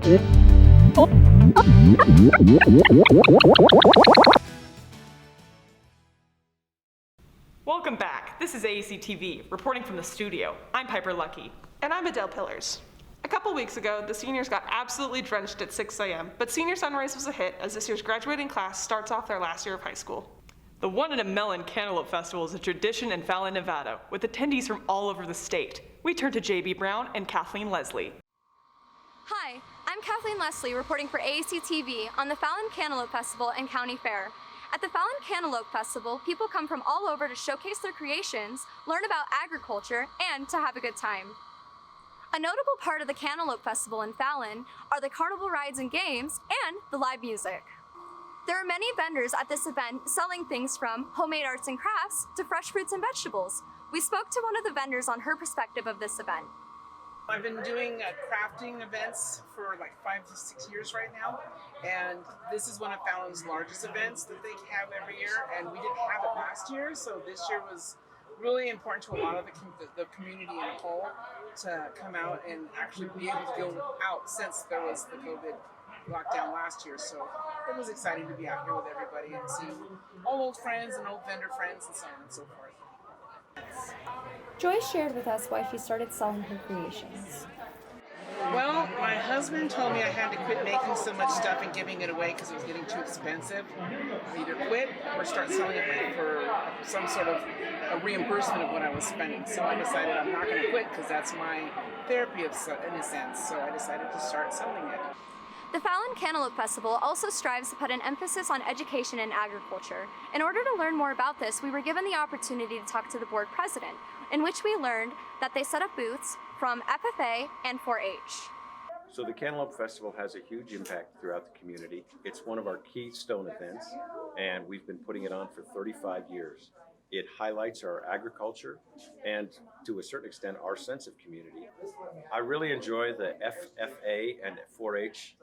Welcome back. This is AACTV, reporting from the studio. I'm Piper Luckey. And I'm Adele Pillars. A couple weeks ago, the seniors got absolutely drenched at 6 a.m., but Senior Sunrise was a hit as this year's graduating class starts off their last year of high school. The One in a Melon Cantaloupe Festival is a tradition in Fallon, Nevada, with attendees from all over the state. We turn to JB Brown and Kathleen Leslie. Hi, I'm Kathleen Leslie reporting for AACTV on the Fallon Cantaloupe Festival and County Fair. At the Fallon Cantaloupe Festival, people come from all over to showcase their creations, learn about agriculture, and to have a good time. A notable part of the Cantaloupe Festival in Fallon are the carnival rides and games and the live music. There are many vendors at this event selling things from homemade arts and crafts to fresh fruits and vegetables. We spoke to one of the vendors on her perspective of this event. I've been doing crafting events for like 5 to 6 years right now, and this is one of Fallon's largest events that they have every year, and we didn't have it last year, so this year was really important to a lot of the community in a whole to come out and actually be able to go out since there was the COVID lockdown last year. So it was exciting to be out here with everybody and see all old friends and old vendor friends and so on and so forth. Joy shared with us why she started selling her creations. Well, my husband told me I had to quit making so much stuff and giving it away because it was getting too expensive. I either quit or start selling it for some sort of a reimbursement of what I was spending. So I decided I'm not going to quit because that's my therapy in a sense. So I decided to start selling it. The Fallon Cantaloupe Festival also strives to put an emphasis on education and agriculture. In order to learn more about this, we were given the opportunity to talk to the board president, in which we learned that they set up booths from FFA and 4-H. So the Cantaloupe Festival has a huge impact throughout the community. It's one of our keystone events, and we've been putting it on for 35 years. It highlights our agriculture and, to a certain extent, our sense of community. I really enjoy the FFA and 4-H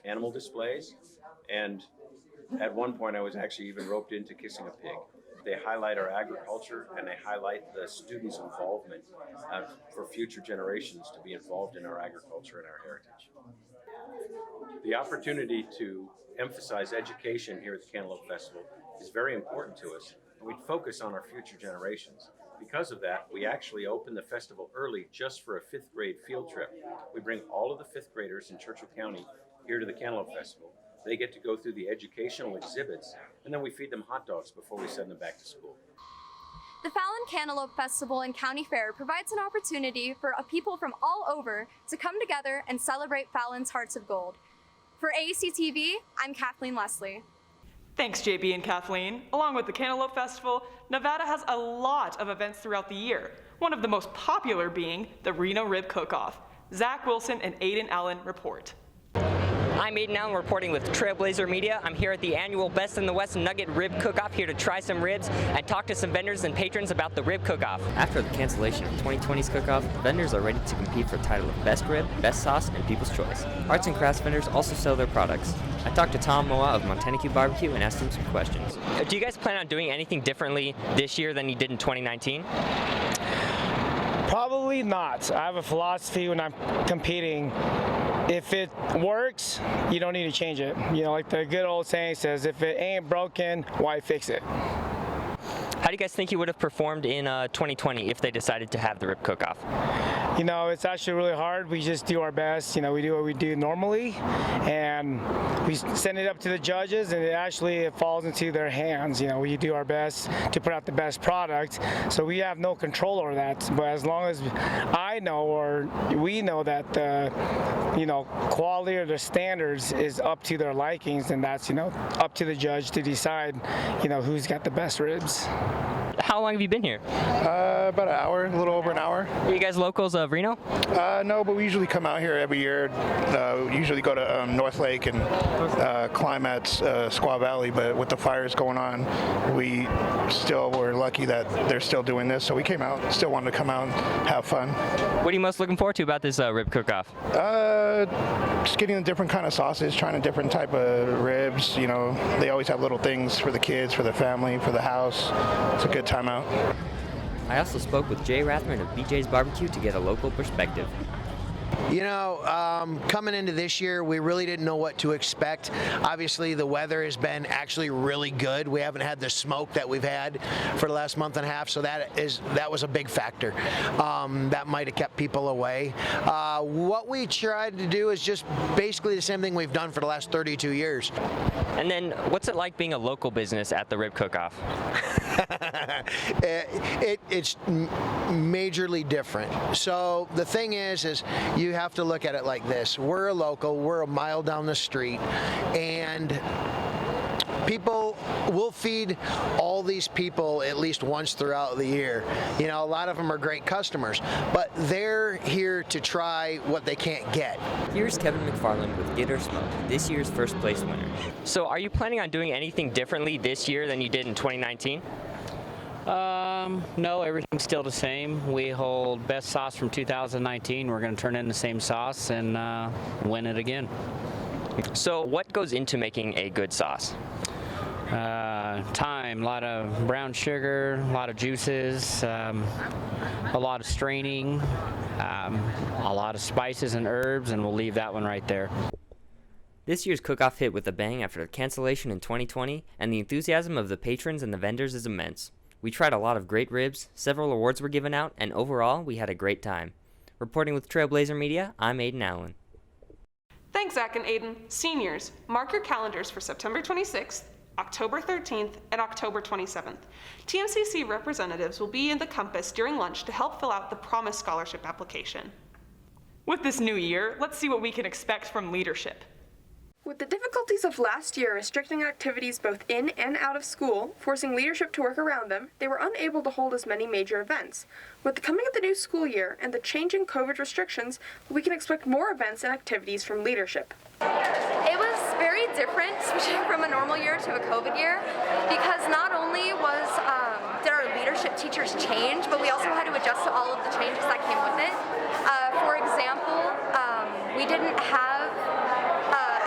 animal displays, and at one point I was actually even roped into kissing a pig. They highlight our agriculture and they highlight the students' involvement for future generations to be involved in our agriculture and our heritage. The opportunity to emphasize education here at the Cantaloupe Festival is very important to us, and we focus on our future generations. Because of that, we actually open the festival early just for a 5th grade field trip. We bring all of the 5th graders in Churchill County here to the Cantaloupe Festival. They get to go through the educational exhibits, and then we feed them hot dogs before we send them back to school. The Fallon Cantaloupe Festival and County Fair provides an opportunity for people from all over to come together and celebrate Fallon's Hearts of Gold. For AACTV, I'm Kathleen Leslie. Thanks, JB and Kathleen. Along with the Cantaloupe Festival, Nevada has a lot of events throughout the year, one of the most popular being the Reno Rib Cook-Off. Zach Wilson and Aidan Allen report. I'm Aidan Allen reporting with Trailblazer Media. I'm here at the annual Best in the West Nugget Rib Cook-Off, here to try some ribs and talk to some vendors and patrons about the Rib Cook-Off. After the cancellation of 2020's Cook-Off, vendors are ready to compete for the title of Best Rib, Best Sauce, and People's Choice. Arts and crafts vendors also sell their products. I talked to Tom Moa of Montana Barbecue and asked him some questions. Do you guys plan on doing anything differently this year than you did in 2019? Probably not. I have a philosophy when I'm competing. If it works, you don't need to change it. You know, like the good old saying says, if it ain't broken, why fix it? How do you guys think you would have performed in 2020 if they decided to have the Rib Cook-Off? You know, it's actually really hard. We just do our best. You know, we do what we do normally, and we send it up to the judges, and it falls into their hands. You know, we do our best to put out the best product, so we have no control over that. But as long as I know, or we know that the, quality or the standards is up to their likings, then that's, up to the judge to decide, who's got the best ribs. How long have you been here? About an hour, a little over an hour. Are you guys locals of Reno? No, but we usually come out here every year. We usually go to North Lake and climb at Squaw Valley, but with the fires going on, we still were lucky that they're still doing this, so we came out, still wanted to come out and have fun. What are you most looking forward to about this Rib Cook-Off? Just getting a different kind of sausage, trying a different type of ribs. They always have little things for the kids, for the family, for the house. It's a good time out. I also spoke with Jay Rathman of BJ's Barbecue to get a local perspective. You know, coming into this year, we really didn't know what to expect. Obviously, the weather has been actually really good. We haven't had the smoke that we've had for the last month and a half, so that was a big factor. That might have kept people away. What we tried to do is just basically the same thing we've done for the last 32 years. And then, what's it like being a local business at the Rib Cook-Off? It's majorly different. So the thing is you have to look at it like this. We're a local, we're a mile down the street, and people will feed all these people at least once throughout the year. You know, a lot of them are great customers, but they're here to try what they can't get. Here's Kevin McFarland with Get or Smoke, this year's first place winner. So are you planning on doing anything differently this year than you did in 2019? No, everything's still the same. We hold best sauce from 2019. We're going to turn in the same sauce and win it again. So what goes into making a good sauce? Time, a lot of brown sugar, a lot of juices, a lot of straining, a lot of spices and herbs, and we'll leave that one right there. This year's cook-off hit with a bang after the cancellation in 2020, and the enthusiasm of the patrons and the vendors is immense. We tried a lot of great ribs, several awards were given out, and overall, we had a great time. Reporting with Trailblazer Media, I'm Aidan Allen. Thanks, Zach and Aidan. Seniors, mark your calendars for September 26th, October 13th, and October 27th. TMCC representatives will be in the campus during lunch to help fill out the Promise Scholarship application. With this new year, let's see what we can expect from leadership. With the difficulties of last year restricting activities both in and out of school, forcing leadership to work around them, they were unable to hold as many major events. With the coming of the new school year and the changing COVID restrictions, we can expect more events and activities from leadership. It was very different switching from a normal year to a COVID year because not only did our leadership teachers change, but we also had to adjust to all of the changes that came with it. For example, we didn't have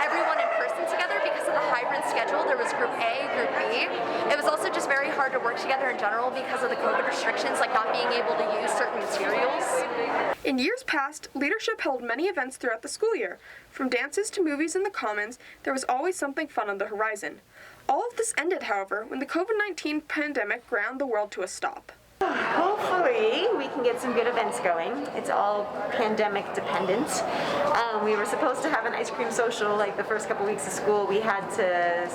everyone in person together because of the hybrid schedule. There was group A, group B. It was also just very hard to work together in general because of the COVID restrictions, like not being able to use certain materials. In years past, leadership held many events throughout the school year. From dances to movies in the Commons, there was always something fun on the horizon. All of this ended, however, when the COVID-19 pandemic ground the world to a stop. Hopefully we can get some good events going. It's all pandemic dependent. We were supposed to have an ice cream social like the first couple weeks of school. We had to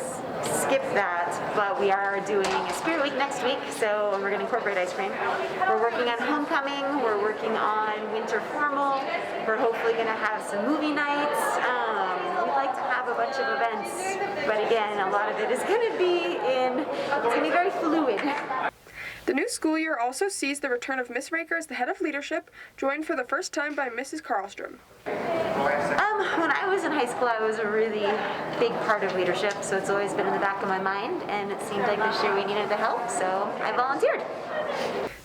skip that, but we are doing a Spirit Week next week, so we're going to incorporate ice cream. We're working on homecoming. We're working on winter formal. We're hopefully going to have some movie nights. We'd like to have a bunch of events, but again, a lot of it is going to be very fluid. The new school year also sees the return of Miss Raker as the head of leadership, joined for the first time by Mrs. CARLSTROM. When I was in high school, I was a really big part of leadership, so it's always been in the back of my mind, and it seemed like this year we needed the help, so I volunteered.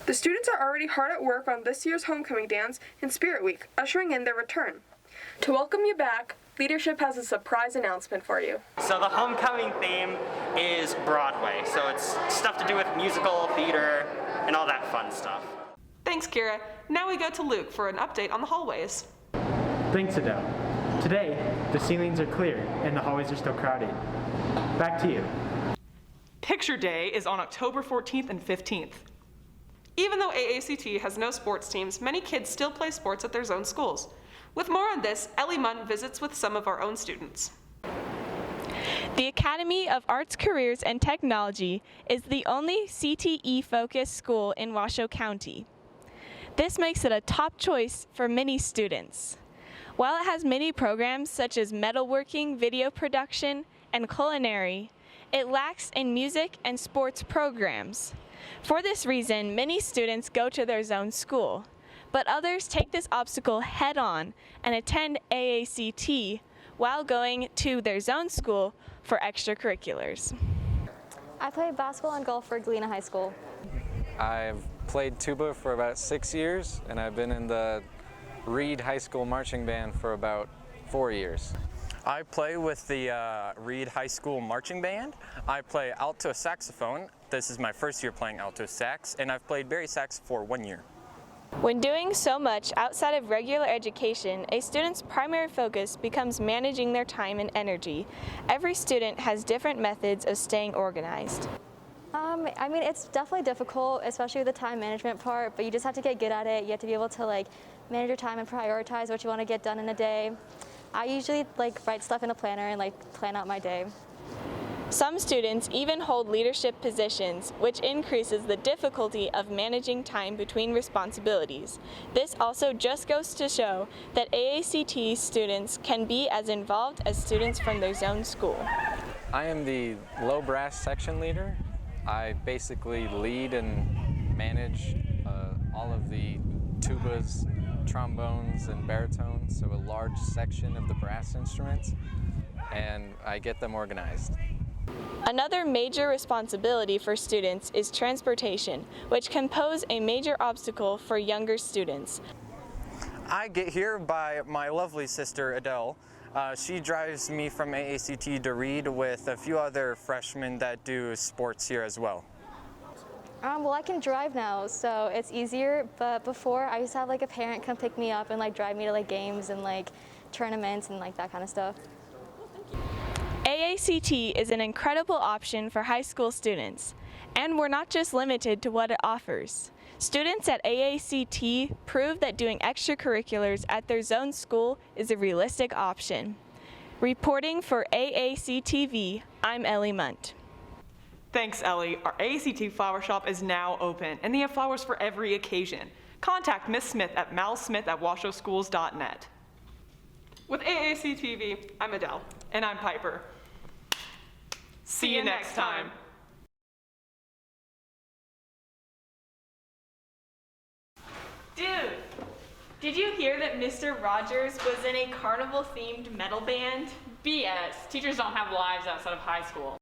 The students are already hard at work on this year's homecoming dance and Spirit Week, ushering in their return. To welcome you back, leadership has a surprise announcement for you. So the homecoming theme is Broadway, so it's stuff to do with musical, theater, and all that fun stuff. Thanks, Kira. Now we go to Luke for an update on the hallways. Thanks, Adele. Today, the ceilings are clear and the hallways are still crowded. Back to you. Picture Day is on October 14th and 15th. Even though AACT has no sports teams, many kids still play sports at their own schools. With more on this, Ellie Mundt visits with some of our own students. The Academy of Arts, Careers, and Technology is the only CTE-focused school in Washoe County. This makes it a top choice for many students. While it has many programs such as metalworking, video production, and culinary, it lacks in music and sports programs. For this reason, many students go to their own school, but others take this obstacle head-on and attend AACT while going to their zone school for extracurriculars. I played basketball and golf for Galena High School. I've played tuba for about 6 years, and I've been in the Reed High School marching band for about 4 years. I play with the Reed High School marching band. I play alto saxophone. This is my first year playing alto sax, and I've played bari sax for 1 year. When doing so much outside of regular education, a student's primary focus becomes managing their time and energy. Every student has different methods of staying organized. I mean, it's definitely difficult, especially with the time management part, but you just have to get good at it. You have to be able to manage your time and prioritize what you want to get done in a day. I usually write stuff in a planner and plan out my day. Some students even hold leadership positions, which increases the difficulty of managing time between responsibilities. This also just goes to show that AACT students can be as involved as students from their zone school. I am the low brass section leader. I basically lead and manage all of the tubas, trombones, and baritones, so a large section of the brass instruments, and I get them organized. Another major responsibility for students is transportation, which can pose a major obstacle for younger students. I get here by my lovely sister Adele. She drives me from AACT to Reed with a few other freshmen that do sports here as well. Well, I can drive now, so it's easier, but before I used to have a parent come pick me up and drive me to games and tournaments and that kind of stuff. AACT is an incredible option for high school students, and we're not just limited to what it offers. Students at AACT prove that doing extracurriculars at their zone school is a realistic option. Reporting for AACTV, I'm Ellie Mundt. Thanks, Ellie. Our AACT flower shop is now open, and they have flowers for every occasion. Contact Miss Smith at malsmith@washoeschools.net. With AACTV, I'm Adele. And I'm Piper. See you next time. Dude, did you hear that Mr. Rogers was in a carnival-themed metal band? BS. Teachers don't have lives outside of high school.